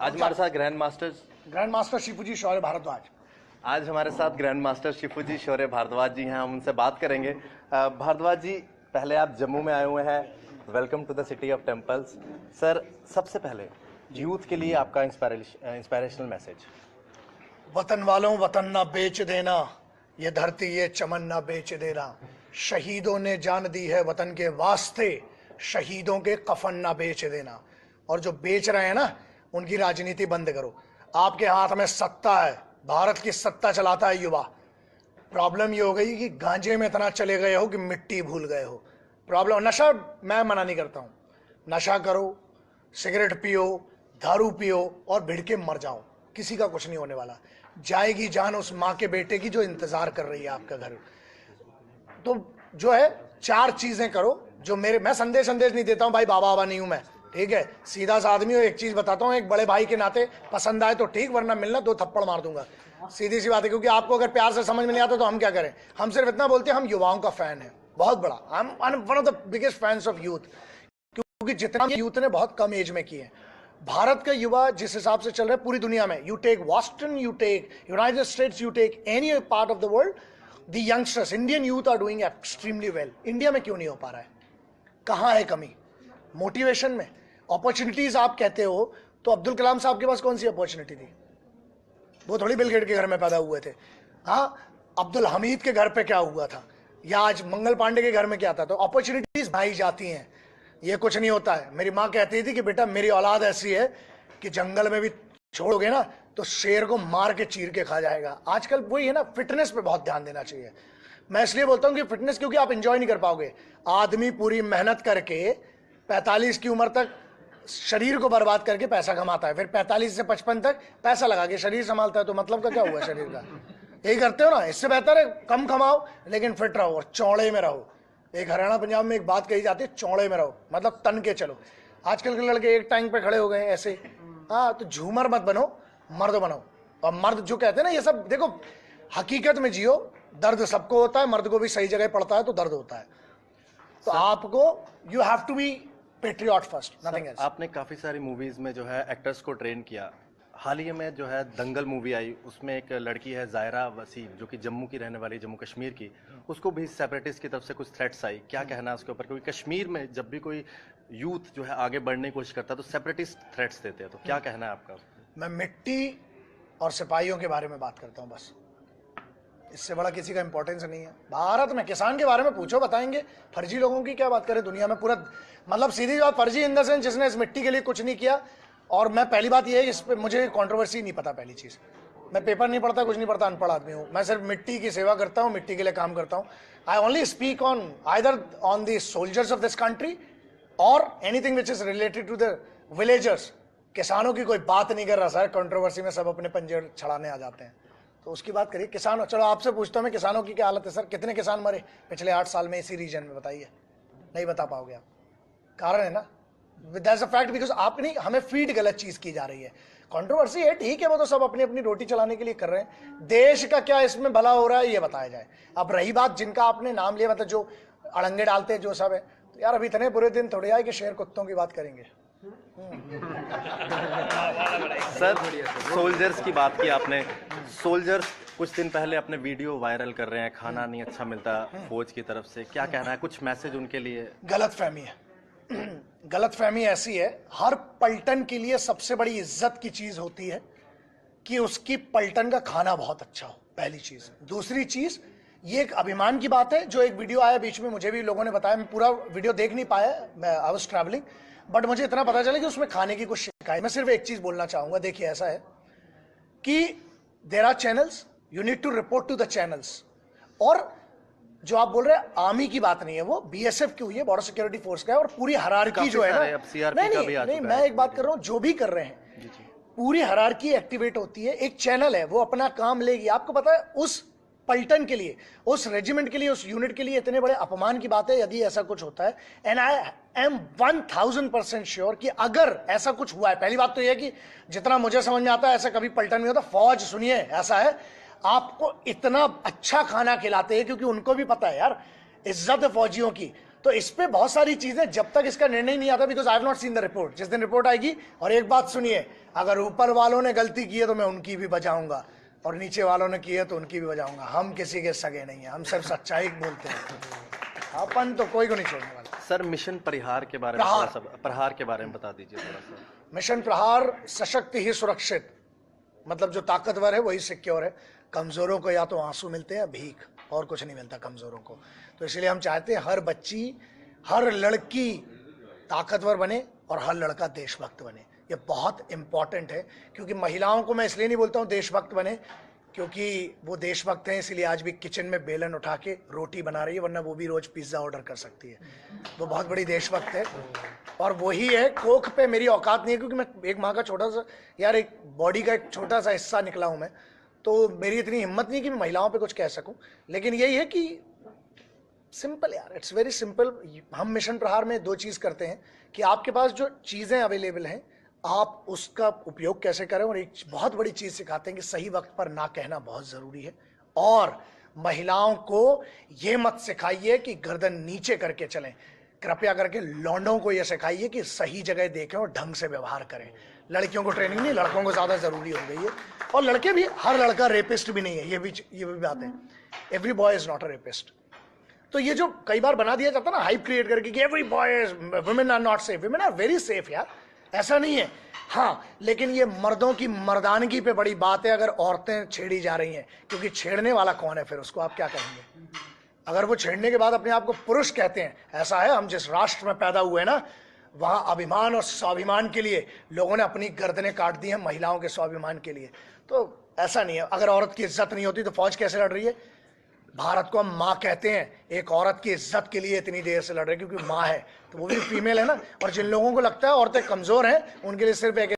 आज हमारे साथ ग्रैंड मास्टर शिफूजी शौर्य भारद्वाज। आज हमारे साथ ग्रैंड मास्टर शिफूजी शौर्य भारद्वाज जी हैं, हम उनसे बात करेंगे। भारद्वाज जी, पहले आप जम्मू में आए हुए हैं, welcome to the city of temples. Sir, सबसे पहले यूथ के लिए आपका इंस्पिरेशनल मैसेज। वतन वालों, वतन ना बेच देना, ये धरती ये चमन ना बेच देना। शहीदों ने जान दी है वतन के वास्ते, शहीदों के कफन ना बेच देना। और जो बेच रहे हैं ना, उनकी राजनीति बंद करो। आपके हाथ में सत्ता है, भारत की सत्ता चलाता है युवा। प्रॉब्लम ये हो गई कि गांजे में इतना चले गए हो कि मिट्टी भूल गए हो। प्रॉब्लम, नशा मैं मना नहीं करता हूं, नशा करो, सिगरेट पियो, दारू पियो और भिड़ के मर जाओ, किसी का कुछ नहीं होने वाला। जाएगी जान उस माँ के बेटे की जो इंतजार कर रही है आपका घर। तो जो है, चार चीजें करो जो मैं संदेश नहीं देता हूं भाई, बाबा नहीं हूं मैं, ठीक है, सीधा सा आदमी हूं। एक चीज बताता हूं, एक बड़े भाई के नाते पसंद आए तो ठीक, वरना मिलना दो थप्पड़ मार दूंगा, सीधी सी बात है। क्योंकि आपको अगर प्यार से समझ में नहीं आता तो हम क्या करें। हम सिर्फ इतना बोलते हैं, हम युवाओं का फैन है बहुत बड़ा। I am one of the biggest fans of youth, क्योंकि जितना यूथ ने बहुत कम एज में किए। भारत का युवा जिस हिसाब से चल रहा है पूरी दुनिया में, you take Boston, you take United States, you take any part of the world, the youngsters, Indian youth are doing extremely well. India में क्यों नहीं हो पा रहा है? कहां है कमी? मोटिवेशन में। अपॉर्चुनिटीज आप कहते हो तो अब्दुल कलाम साहब के पास कौन सी अपॉर्चुनिटी थी? वो थोड़ी बिल गेट के घर में पैदा हुए थे। हाँ, अब्दुल हमीद के घर पे क्या हुआ था, या आज मंगल पांडे के घर में क्या था? तो अपॉर्चुनिटीज भाई जाती हैं, ये कुछ नहीं होता है। मेरी माँ कहती थी कि बेटा मेरी औलाद ऐसी है कि जंगल में भी छोड़ोगे ना तो शेर को मार के चीर के खा जाएगा। आजकल वही है ना, फिटनेस पे बहुत ध्यान देना चाहिए। मैं इसलिए बोलता हूँ कि फिटनेस, क्योंकि आप एंजॉय नहीं कर पाओगे। आदमी पूरी मेहनत करके 45 की उम्र तक शरीर को बर्बाद करके पैसा कमाता है, फिर 45 से 55 तक पैसा लगा के शरीर संभालता है। तो मतलब का क्या हुआ शरीर का? यही करते हो ना। इससे बेहतर है कम कमाओ लेकिन फिट रहो और चौड़े में रहो। एक हरियाणा पंजाब में एक बात कही जाती है, चौड़े में रहो, मतलब तन के चलो। आजकल के लड़के एक टाइम पे खड़े हो गए ऐसे। हाँ, तो झूमर मत बनो, मर्द बनो। और मर्द जो कहते हैं ना, ये सब देखो, हकीकत में जियो। दर्द सबको होता है, मर्द को भी सही जगह पड़ता है तो दर्द होता है। तो आपको you have to be patriot first, nothing else. आपने काफी सारी मूवीज में जो है एक्टर्स को ट्रेन किया। हाल ही में जो है दंगल मूवी आई, उसमें एक लड़की है जायरा वसीम, जो कि जम्मू की रहने वाली, जम्मू कश्मीर की। उसको भी सेपरेटिस्ट की तरफ से कुछ थ्रेट्स आई, क्या कहना है उसके ऊपर? क्योंकि कश्मीर में जब भी कोई यूथ जो है आगे बढ़ने की कोशिश करता है तो सेपरेटिस्ट थ्रेट्स देते हैं, तो क्या कहना है आपका? मैं मिट्टी और सिपाहियों के बारे में बात करता हूँ बस, इससे बड़ा किसी का इंपॉर्टेंस नहीं है। भारत में किसान के बारे में पूछो, बताएंगे। फर्जी लोगों की क्या बात करें दुनिया में? पूरा मतलब सीधी बात, फर्जी इन द सेंस जिसने इस मिट्टी के लिए कुछ नहीं किया। और मैं पहली बात ये है, इस पे मुझे कंट्रोवर्सी नहीं पता। पहली चीज, मैं पेपर नहीं पढ़ता, कुछ नहीं पढ़ता, अनपढ़ आदमी हूँ। मैं सिर्फ मिट्टी की सेवा करता हूँ, मिट्टी के लिए काम करता हूँ। I only speak on either on the soldiers of this country और anything which is related to the villagers. किसानों की कोई बात नहीं कर रहा सर, कंट्रोवर्सी में सब अपने पंजे छड़ाने आ जाते हैं। तो उसकी बात करिए। किसानों, चलो आपसे पूछता हूँ मैं, किसानों की क्या हालत है सर? कितने किसान मरे पिछले 8 साल में इसी रीजन में? बताइए, नहीं बता पाओगे आप। कारण है ना, दैट्स अ फैक्ट, बिकॉज आप नहीं, हमें फीड गलत चीज की जा रही है। कंट्रोवर्सी है, ठीक है, वो तो सब अपनी अपनी रोटी चलाने के लिए कर रहे हैं। देश का क्या इसमें भला हो रहा है ये बताया जाए। अब रही बात जिनका आपने नाम लिया, मतलब जो अड़ंगे डालते हैं, जो सब है, तो यार अभी इतने बुरे दिन थोड़े आए कि शेर कुत्तों की बात करेंगे। सर, सोल्जर्स की बात की आपने। सोल्जर्स कुछ दिन पहले अपने वीडियो वायरल कर रहे हैं, खाना नहीं अच्छा मिलता फौज की तरफ से, क्या कहना है? कुछ मैसेज उनके लिए? गलत फहमी है। गलत फहमी ऐसी है, हर पलटन के लिए सबसे बड़ी इज्जत की चीज होती है कि उसकी पलटन का खाना बहुत अच्छा हो, पहली चीज। दूसरी चीज, ये एक अभिमान की बात है। जो एक वीडियो आया बीच में, मुझे भी लोगों ने बताया, मैं पूरा वीडियो देख नहीं पाया, मैं आई वाज ट्रैवलिंग, बट मुझे इतना पता चला कि उसमें खाने की कुछ शिकायत। मैं सिर्फ एक चीज बोलना चाहूंगा, देखिए ऐसा है कि there are channels, you need to report to the channels. और जो आप बोल रहे हैं आर्मी की बात नहीं है, वो बीएसएफ की हुई है, बॉर्डर सिक्योरिटी फोर्स का है। और पूरी हरारकी जो है ना, नहीं, मैं एक बात कर रहा हूं, जो भी कर रहे हैं पूरी हरारकी एक्टिवेट होती है। एक चैनल है, वो अपना काम लेगी। आपको पता है, उस पलटन के लिए, उस रेजिमेंट के लिए, उस यूनिट के लिए इतने बड़े अपमान की बात है यदि ऐसा कुछ होता है। एंड आई एम 1000% श्योर कि अगर ऐसा कुछ हुआ है, पहली बात तो यह है कि जितना मुझे समझ में आता है ऐसा कभी पलटन में होता। फौज, सुनिए, ऐसा है, आपको इतना अच्छा खाना खिलाते हैं क्योंकि उनको भी पता है यार इज्जत है फौजियों की। तो इस पे बहुत सारी चीजें, जब तक इसका निर्णय नहीं आता, because I have not seen the report, जिस दिन रिपोर्ट आएगी। और एक बात सुनिए, अगर ऊपर वालों ने गलती की है तो मैं उनकी भी बजाऊंगा, और नीचे वालों ने की है तो उनकी भी बजाऊंगा। हम किसी के सगे नहीं है, हम सिर्फ सच्चाई बोलते हैं, अपन तो कोई को नहीं छोड़ने वाला। सर मिशन प्रहार के बारे में थोड़ा सा, प्रहार के बारे में बता दीजिए थोड़ा सा। मिशन प्रहार, सशक्त ही सुरक्षित, मतलब जो ताकतवर है वही सिक्योर है। कमजोरों को या तो आंसू मिलते हैं, भीख, और कुछ नहीं मिलता कमजोरों को। तो इसलिए हम चाहते हैं हर बच्ची, हर लड़की ताकतवर बने और हर लड़का देशभक्त बने। ये बहुत इंपॉर्टेंट है, क्योंकि महिलाओं को मैं इसलिए नहीं बोलता हूँ देशभक्त बने क्योंकि वो देशभक्त हैं इसलिए आज भी किचन में बेलन उठा के रोटी बना रही है, वरना वो भी रोज पिज्जा ऑर्डर कर सकती है। वो बहुत बड़ी देशभक्त है, और वही है। कोख पे मेरी औकात नहीं है, क्योंकि मैं एक माँ का छोटा सा, यार एक बॉडी का एक छोटा सा हिस्सा निकला हूं मैं, तो मेरी इतनी हिम्मत नहीं कि मैं महिलाओं पे कुछ कह सकूं। लेकिन यही है कि सिंपल यार, इट्स वेरी सिंपल। हम मिशन प्रहार में दो चीज करते हैं कि आपके पास जो चीजें अवेलेबल हैं आप उसका उपयोग कैसे करें, और एक बहुत बड़ी चीज सिखाते हैं कि सही वक्त पर ना कहना बहुत जरूरी है। और महिलाओं को ये मत सिखाइए कि गर्दन नीचे करके चलें, कृपया करके लौंडों को यह सिखाइए कि सही जगह देखें और ढंग से व्यवहार करें। लड़कियों को ट्रेनिंग नहीं, लड़कों को ज्यादा जरूरी हो गई है। और लड़के भी, हर लड़का रेपिस्ट भी नहीं है, ये भी बात है। Every boy is not a rapist. तो ये जो कई बार बना दिया जाता है ना हाइप क्रिएट करके कि every boy, women are not safe, women are very safe यार, ऐसा नहीं है। हाँ, लेकिन ये मर्दों की मर्दानगी पे बड़ी बात है अगर औरतें छेड़ी जा रही हैं, क्योंकि छेड़ने वाला कौन है फिर, उसको आप क्या कहेंगे? अगर वो छेड़ने के बाद अपने आप को पुरुष कहते हैं, ऐसा है हम जिस राष्ट्र में पैदा हुए ना, वहां अभिमान और स्वाभिमान के लिए लोगों ने अपनी गर्दनें काट दी हैं, महिलाओं के स्वाभिमान के लिए। तो ऐसा नहीं है। अगर औरत की इज्जत नहीं होती तो फौज कैसे लड़ रही है? भारत को हम माँ कहते हैं, एक औरत की इज्जत के लिए इतनी देर से लड़ रहे हैं क्योंकि माँ है, तो वो भी फीमेल है ना। और जिन लोगों को लगता है औरतें कमजोर हैं, उनके लिए सिर्फ एक